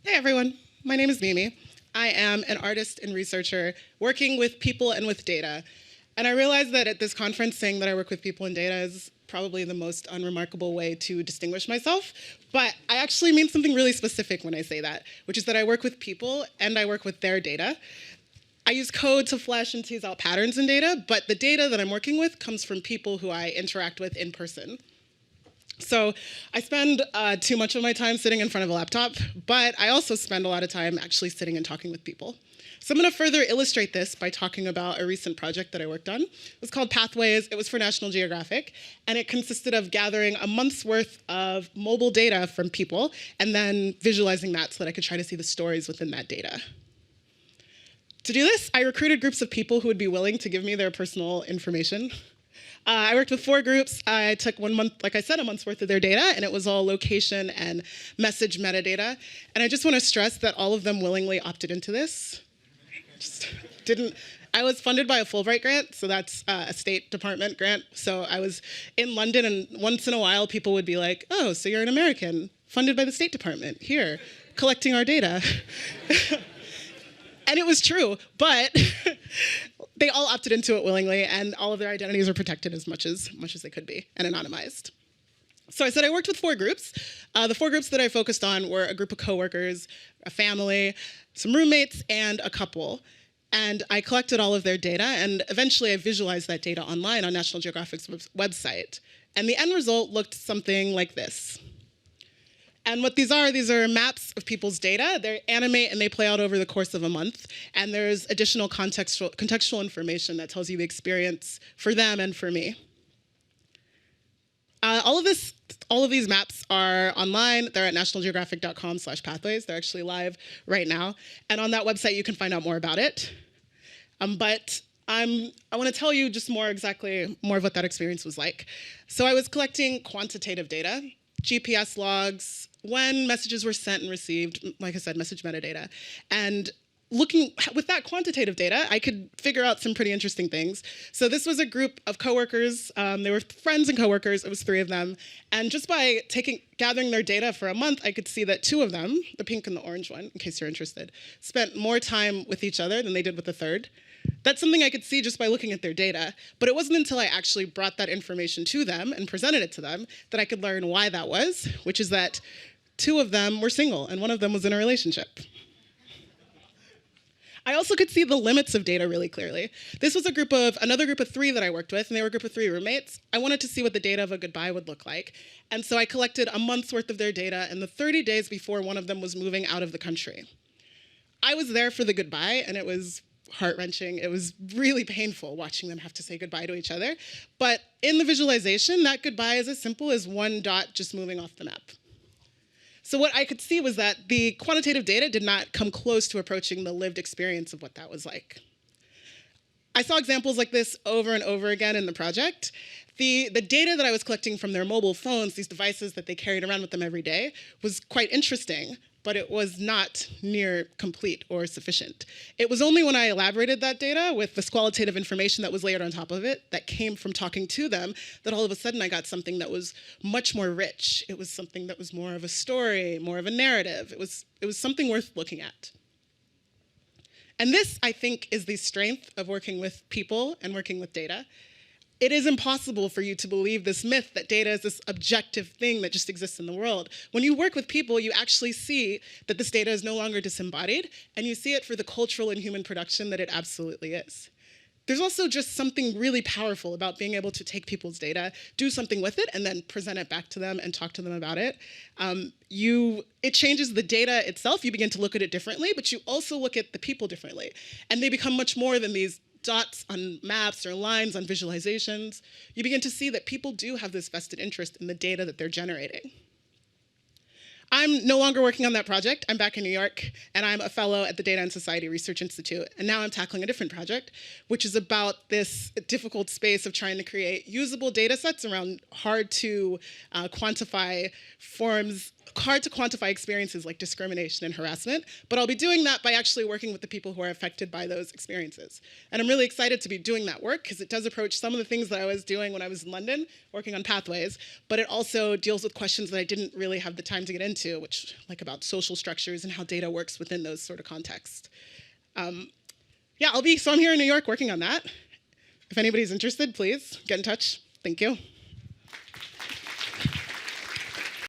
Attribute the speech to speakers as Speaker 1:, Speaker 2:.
Speaker 1: Hey everyone, my name is Mimi. I am an artist and researcher working with people and with data. And I realized that at this conference saying that I work with people and data is probably the most unremarkable way to distinguish myself. But I actually mean something really specific when I say that, which is that I work with people and I work with their data. I use code to flesh and tease out patterns in data, but the data that I'm working with comes from people who I interact with in person. So I spend too much of my time sitting in front of a laptop, but I also spend a lot of time actually sitting and talking with people. So I'm going to further illustrate this by talking about a recent project that I worked on. It was called Pathways. It was for National Geographic, and it consisted of gathering a month's worth of mobile data from people and then visualizing that so that I could try to see the stories within that data. To do this, I recruited groups of people who would be willing to give me their personal information. I worked with 4 groups. I took 1 month, like I said, a month's worth of their data, and it was all location and message metadata. And I just want to stress that all of them willingly opted into this. Just didn't. I was funded by a Fulbright grant, so that's a State Department grant. So I was in London, and once in a while, people would be like, "Oh, so you're an American, funded by the State Department, here, collecting our data." And it was true, but they all opted into it willingly, and all of their identities are protected as much as they could be, and anonymized. So I said I worked with 4 groups. The 4 groups that I focused on were a group of coworkers, a family, some roommates, and a couple. And I collected all of their data, and eventually I visualized that data online on National Geographic's website. And the end result looked something like this. And what these are maps of people's data. They animate and they play out over the course of a month. And there's additional contextual information that tells you the experience for them and for me. All of these maps are online. They're at nationalgeographic.com/pathways. They're actually live right now. And on that website, you can find out more about it. But I want to tell you just more of what that experience was like. So I was collecting quantitative data, GPS logs, when messages were sent and received, like I said, message metadata. And looking with that quantitative data, I could figure out some pretty interesting things. So this was a group of coworkers. They were friends and coworkers. It was 3 of them. And just by gathering their data for a month, I could see that 2 of them, the pink and the orange one, in case you're interested, spent more time with each other than they did with the third. That's something I could see just by looking at their data, but it wasn't until I actually brought that information to them and presented it to them that I could learn why that was, which is that 2 of them were single and 1 of them was in a relationship. I also could see the limits of data really clearly. This was another group of 3 that I worked with, and they were a group of 3 roommates. I wanted to see what the data of a goodbye would look like. And so I collected a month's worth of their data in the 30 days before one of them was moving out of the country. I was there for the goodbye, and it was heart-wrenching. It was really painful watching them have to say goodbye to each other. But in the visualization, that goodbye is as simple as 1 dot just moving off the map. So what I could see was that the quantitative data did not come close to approaching the lived experience of what that was like. I saw examples like this over and over again in the project. The data that I was collecting from their mobile phones, these devices that they carried around with them every day, was quite interesting, but it was not near complete or sufficient. It was only when I elaborated that data with this qualitative information that was layered on top of it, that came from talking to them, that all of a sudden I got something that was much more rich. It was something that was more of a story, more of a narrative. It was something worth looking at. And this, I think, is the strength of working with people and working with data. It is impossible for you to believe this myth that data is this objective thing that just exists in the world. When you work with people, you actually see that this data is no longer disembodied, and you see it for the cultural and human production that it absolutely is. There's also just something really powerful about being able to take people's data, do something with it, and then present it back to them and talk to them about it. It changes the data itself. You begin to look at it differently, but you also look at the people differently. And they become much more than these dots on maps or lines on visualizations. You begin to see that people do have this vested interest in the data that they're generating. I'm no longer working on that project. I'm back in New York, and I'm a fellow at the Data and Society Research Institute. And now I'm tackling a different project, which is about this difficult space of trying to create usable data sets around hard to quantify forms, hard to quantify experiences like discrimination and harassment, but I'll be doing that by actually working with the people who are affected by those experiences. And I'm really excited to be doing that work because it does approach some of the things that I was doing when I was in London, working on pathways, but it also deals with questions that I didn't really have the time to get into, which like about social structures and how data works within those sort of contexts. Yeah, so I'm here in New York working on that. If anybody's interested, please get in touch. Thank you.